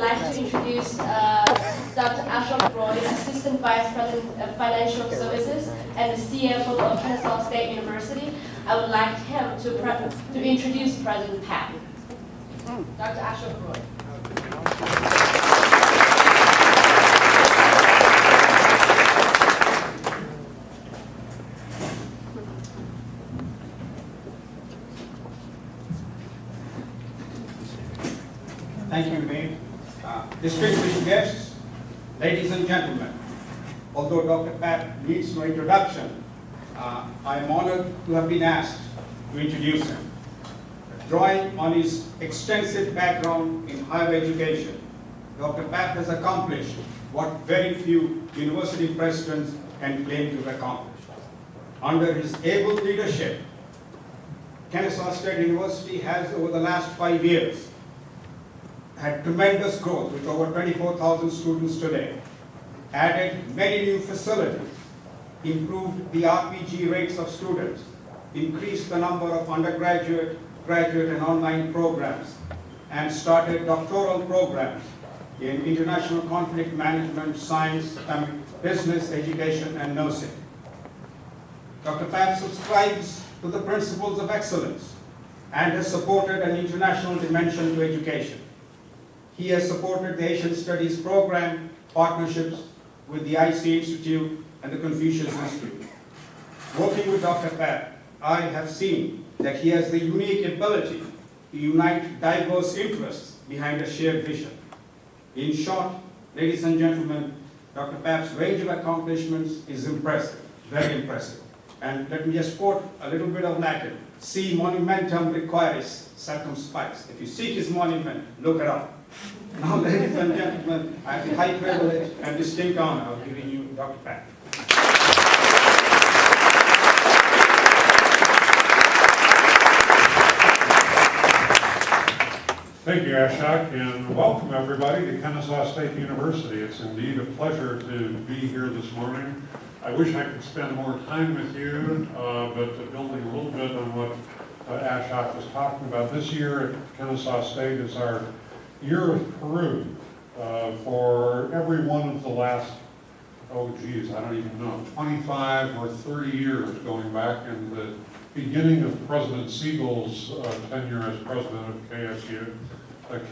I'd like to introduce Dr. Ashok Roy, Assistant Vice President of Financial Services and the CFO of Kennesaw State University. I would like him to introduce President Pat. Dr. Ashok Roy. Thank you, Mayor. Distinguished guests, ladies and gentlemen, although Dr. Pat needs no introduction, I am honored to have been asked to introduce him. Drawing on his extensive background in higher education, Dr. Pat has accomplished what very few university presidents can claim to have accomplished. Under his able leadership, Kennesaw State University has, over the last 5 years, had tremendous growth with over 24,000 students today, added many new facilities, improved the RPG rates of students, increased the number of undergraduate, graduate, and online programs, and started doctoral programs in international conflict management, science, business, education, and nursing. Dr. Pat subscribes to the principles of excellence and has supported an international dimension to education. He has supported the Asian Studies program, partnerships with the IC Institute and the Confucius Institute. Working with Dr. Pat, I have seen that he has the unique ability to unite diverse interests behind a shared vision. In short, ladies and gentlemen, Dr. Pat's range of accomplishments is impressive, very impressive. And let me just quote a little bit of Latin. Si monumentum requiris circumspice. If you seek his monument, look it up. Now, ladies and gentlemen, I have the high privilege and distinct honor of giving you Dr. Pat. Thank you, Ashok, and welcome everybody to Kennesaw State University. It's indeed a pleasure to be here this morning. I wish I could spend more time with you, but building a little bit on what Ashok was talking about, this year at Kennesaw State is our year of Peru. For every one of the last, I don't even know, 25 or 30 years going back in the beginning of President Siegel's tenure as president of KSU,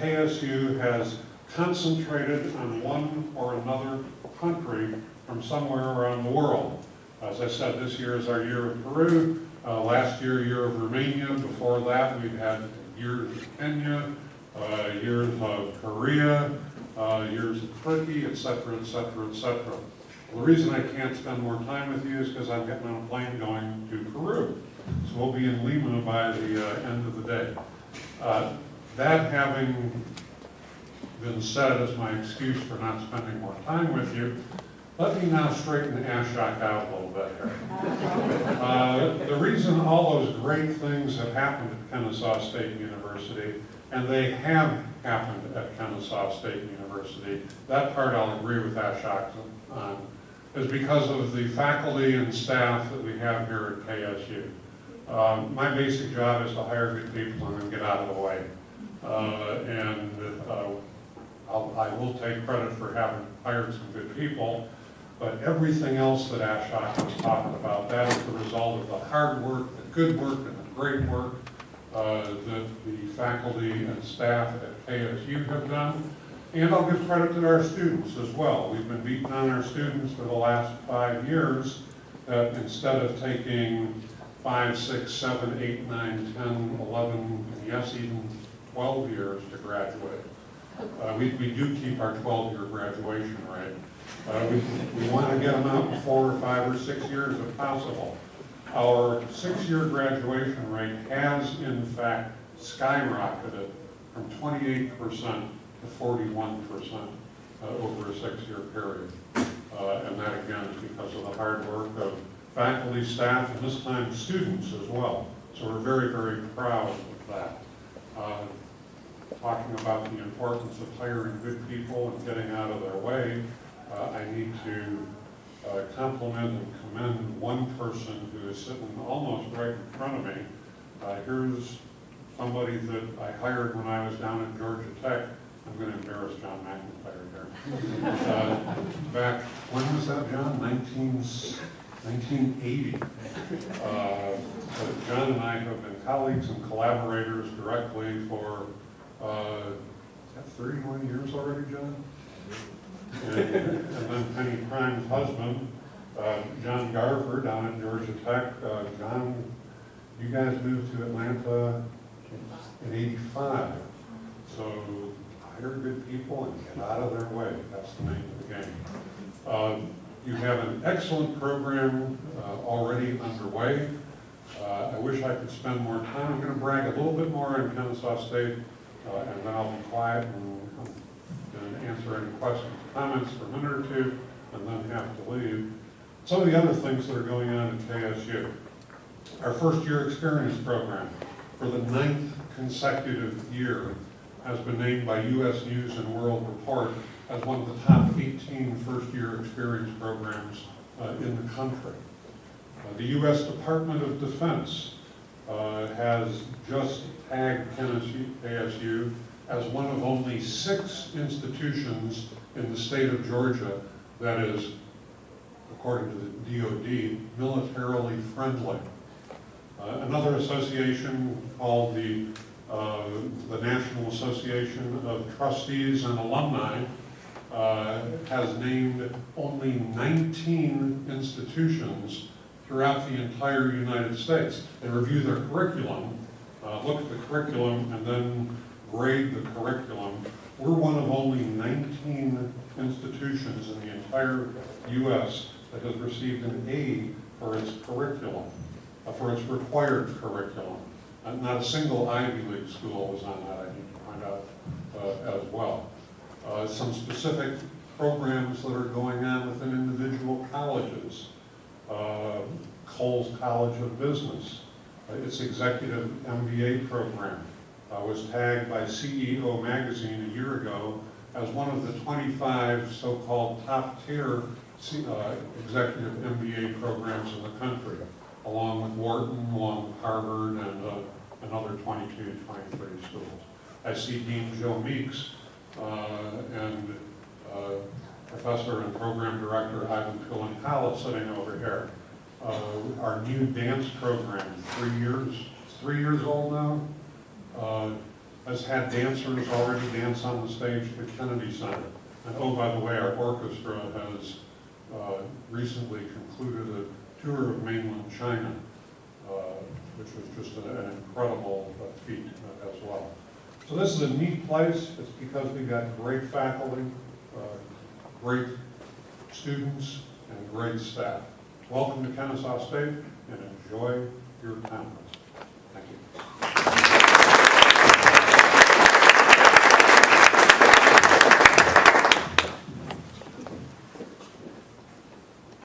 KSU has concentrated on one or another country from somewhere around the world. As I said, this year is our year of Peru, last year of Romania. Before that, we've had years of Kenya, years of Korea, years of Turkey, etc., etc., etc. Well, the reason I can't spend more time with you is because I'm getting on a plane going to Peru. So we'll be in Lima by the end of the day. That having been said as my excuse for not spending more time with you, let me now straighten Ashok out a little bit here. The reason all those great things have happened at Kennesaw State University, and they have happened at Kennesaw State University, that part I'll agree with Ashok on, is because of the faculty and staff that we have here at KSU. My basic job is to hire good people and then get out of the way. I will take credit for having hired some good people, but everything else that Ashok was talking about, that is the result of the hard work, the good work, and the great work that the faculty and staff at KSU have done. And I'll give credit to our students as well. We've been beating on our students for the last 5 years that instead of taking 5, 6, 7, 8, 9, 10, 11, and yes, even 12 years to graduate. We do keep our 12-year graduation rate. We want to get them out in 4 or 5 or 6 years if possible. Our 6-year graduation rate has, in fact, skyrocketed from 28% to 41% over a 6-year period. And that, again, is because of the hard work of faculty, staff, and this time students as well. So we're very, very proud of that. Talking about the importance of hiring good people and getting out of their way, I need to compliment and commend one person who is sitting almost right in front of me. Here's somebody that I hired when I was down at Georgia Tech I'm going to embarrass John McIntyre here. Back, when was that, John? 1980. John and I have been colleagues and collaborators directly for, is that 31 years already, John? And then Penny Prime's husband, John Garver, down at Georgia Tech. John, you guys moved to Atlanta in '85. So hire good people and get out of their way. That's the name of the game. You have an excellent program already underway. I wish I could spend more time. I'm going to brag a little bit more on Kennesaw State, and then I'll be quiet and answer any questions or comments for a minute or two, and then have to leave. Some of the other things that are going on at KSU. Our first year experience program, for the 9th consecutive year, has been named by U.S. News and World Report as one of the top 18 first-year experience programs in the country. The U.S. Department of Defense has just tagged KSU as one of only 6 institutions in the state of Georgia that is, according to the DoD, militarily friendly. Another association called the National Association of Trustees and Alumni has named only 19 institutions throughout the entire United States. They review their curriculum, look at the curriculum, and then grade the curriculum. We're one of only 19 institutions in the entire U.S. that has received an A for its curriculum, for its required curriculum. Not a single Ivy League school was on that, I need to find out as well. Some specific programs that are going on within individual colleges. Coles College of Business, its executive MBA program, was tagged by CEO Magazine a year ago as one of the 25 so-called top-tier executive MBA programs in the country, along with Wharton, along with Harvard, and another 22, 23 schools. I see Dean Joe Meeks and Professor and Program Director Ivan Pilankala sitting over here. Our new dance program, 3 years, it's 3 years old now, has had dancers already dance on the stage at the Kennedy Center. And oh, by the way, our orchestra has recently concluded a tour of mainland China, which was just an incredible feat as well. So this is a neat place. It's because we've got great faculty, great students, and great staff. Welcome to Kennesaw State, and enjoy your conference.